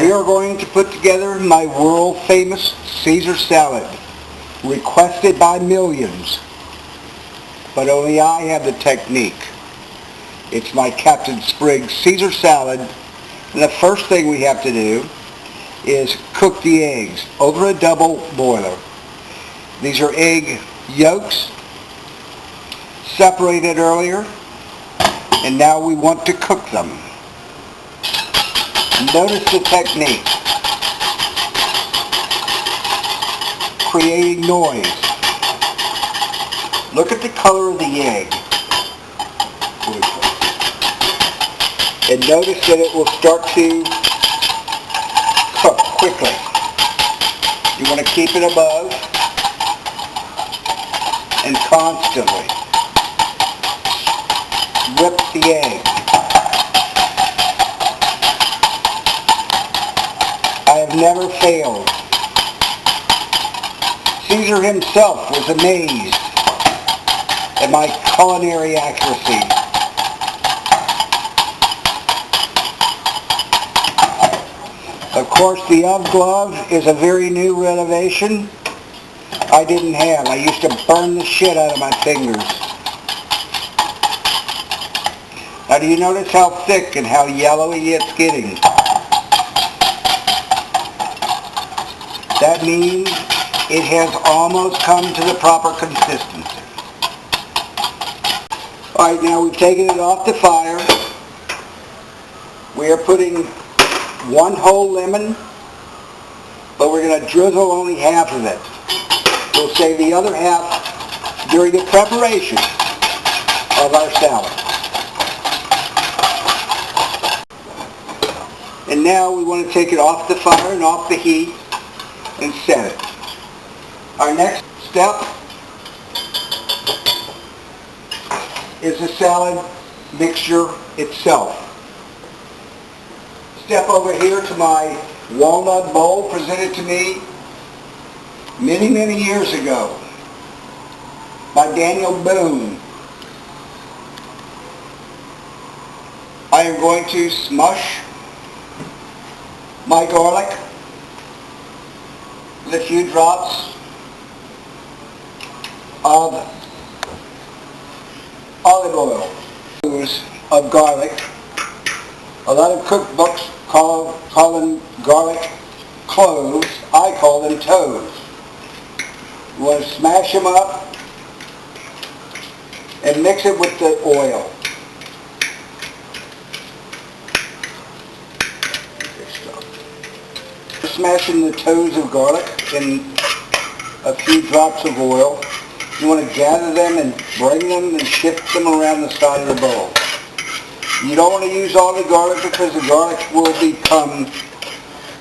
We are going to put together my world famous Caesar salad, requested by millions, but only I have the technique. It's my Captain Spriggs Caesar salad, and the first thing we have to do is cook the eggs over a double boiler. These are egg yolks, separated earlier, and now we want to cook them. Notice the technique. Creating noise. Look at the color of the egg. And notice that it will start to cook quickly. You want to keep it above and constantly whip the egg. I have never failed. Caesar himself was amazed at my culinary accuracy. Of course, the oven glove is a very new renovation I didn't have. I used to burn the shit out of my fingers. Now, do you notice how thick and how yellowy it's getting? That means it has almost come to the proper consistency. Alright, now we've taken it off the fire. We are putting one whole lemon, but we're going to drizzle only half of it. We'll save the other half during the preparation of our salad. And now we want to take it off the fire and off the heat and set it. Our next step is the salad mixture itself. Step over here to my walnut bowl presented to me many, many years ago by Daniel Boone. I am going to smush my garlic with a few drops of olive oil, of garlic. A lot of cookbooks call them garlic cloves. I call them toes. You want to smash them up and mix it with the oil. Smashing the toes of garlic in a few drops of oil. You want to gather them and bring them and shift them around the side of the bowl. You don't want to use all the garlic because the garlic will become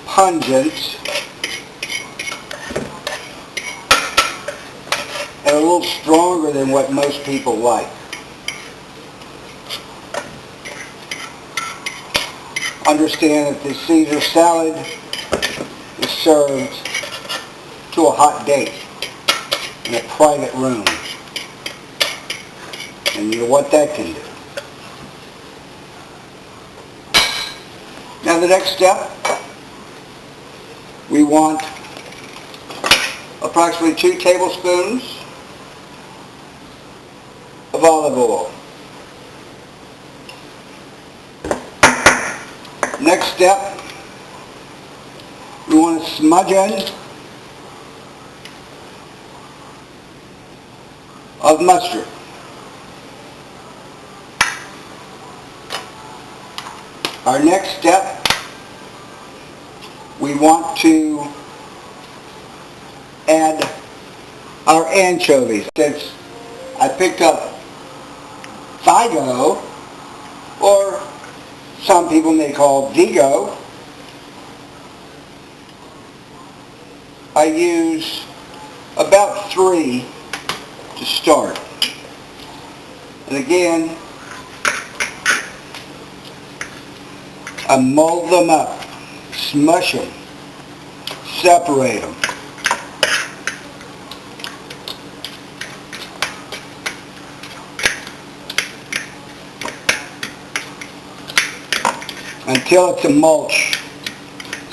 pungent and a little stronger than what most people like. Understand that the Caesar salad is served to a hot date in a private room. And you know what that can do. Now the next step, we want approximately 2 tablespoons of olive oil. Next step, we want to smudge in of mustard. Our next step, we want to add our anchovies. Since I picked up Figo, or some people may call Vigo, I use about 3 to start. And again, I mold them up, smush them, separate them. until it's a mulch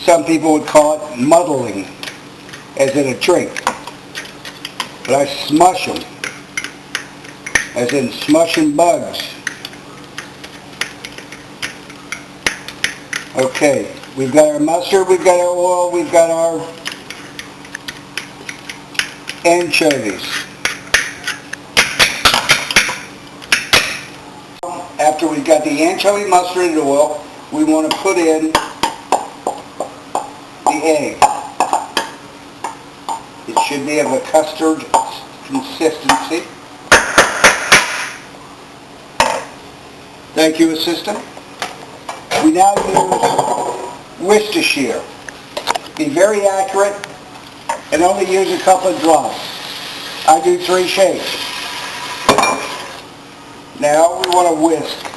Some people would call it muddling, as in a drink. But I smush them, as in smushing bugs. Okay, we've got our mustard, we've got our oil, we've got our anchovies. After we've got the anchovy, mustard, and oil, we want to put in the egg. It should be of a custard consistency. Thank you, assistant. We now use Worcestershire. Be very accurate and only use a couple of drops. I do 3 shakes. Now we want to whisk.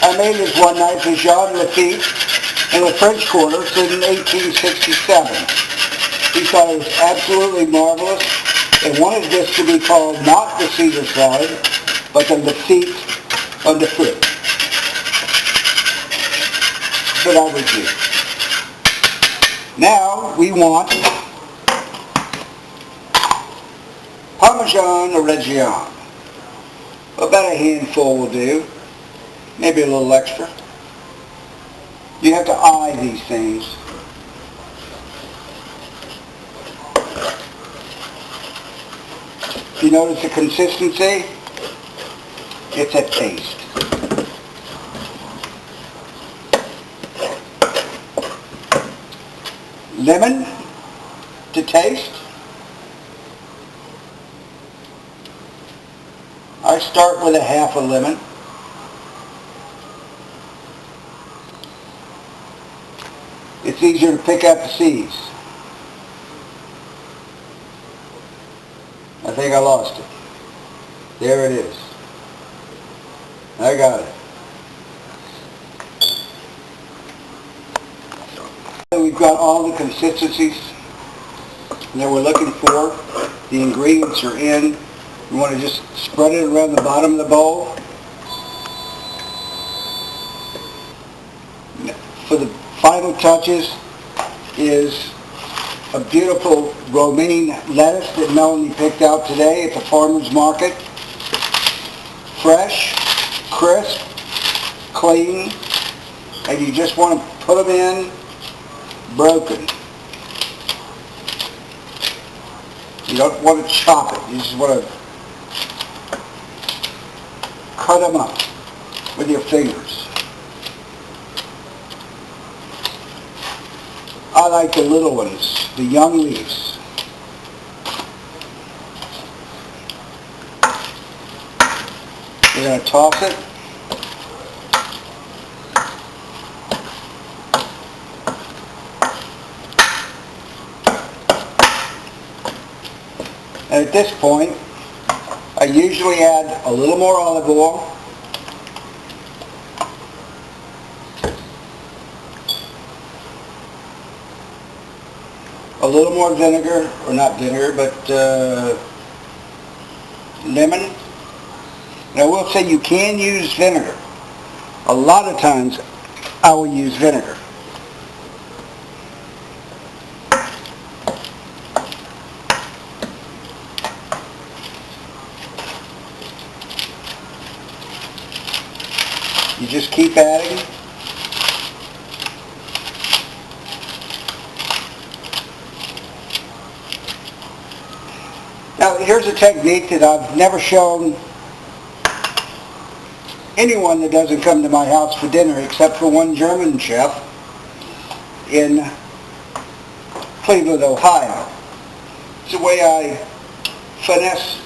I made this one night for Jean Lafitte in the French Quarter in 1867. He thought it was absolutely marvelous and wanted this to be called not the Caesar salad, but the Lafitte on the fruit. But I would do. Now we want Parmesan Reggiano. About a handful will do. Maybe a little extra. You have to eye these things. You notice the consistency? It's a taste. Lemon to taste. I start with a half a lemon. It's easier to pick out the seeds. I think I lost it. There it is. I got it. So we've got all the consistencies that we're looking for. The ingredients are in. We want to just spread it around the bottom of the bowl. For the final touches is a beautiful romaine lettuce that Melanie picked out today at the farmer's market. Fresh, crisp, clean, and you just want to put them in broken. You don't want to chop it, you just want to cut them up with your fingers. I like the little ones, the young leaves. We're going to toss it. And at this point, I usually add a little more olive oil. A little more vinegar, or not vinegar, but lemon. And I will say you can use vinegar. A lot of times I will use vinegar. You just keep adding. Now here's a technique that I've never shown anyone that doesn't come to my house for dinner except for one German chef in Cleveland, Ohio. It's the way I finesse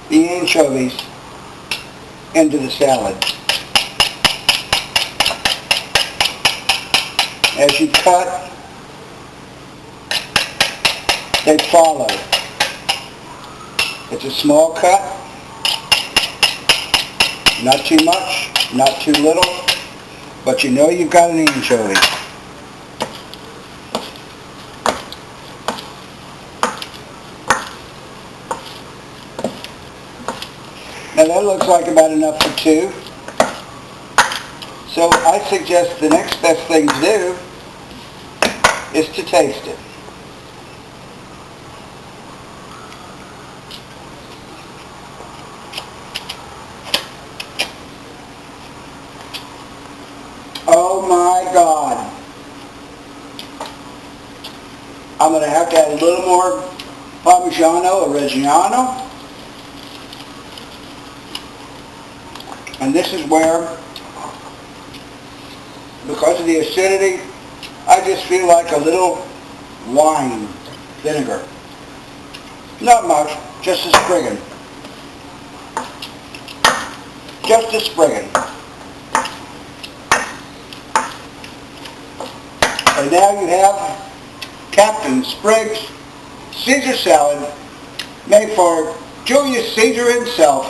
the anchovies into the salad. As you cut, they follow. It's a small cut, not too much, not too little, but you know you've got an anchovy. Now that looks like about enough for two. So I suggest the next best thing to do is to taste it. Oh my God. I'm going to have to add a little more Parmigiano Reggiano. And this is where, because of the acidity, I just feel like a little wine vinegar. Not much, just a spriggin. Just a spriggin. And now you have Captn Spriggs Caesar salad made for Julius Caesar himself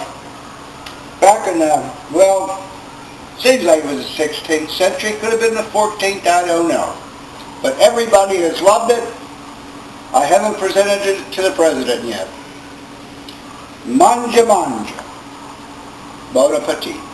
back in the, well, seems like it was the 16th century, could have been the 14th, I don't know. But everybody has loved it. I haven't presented it to the president yet. Manja manja. Bon appetit.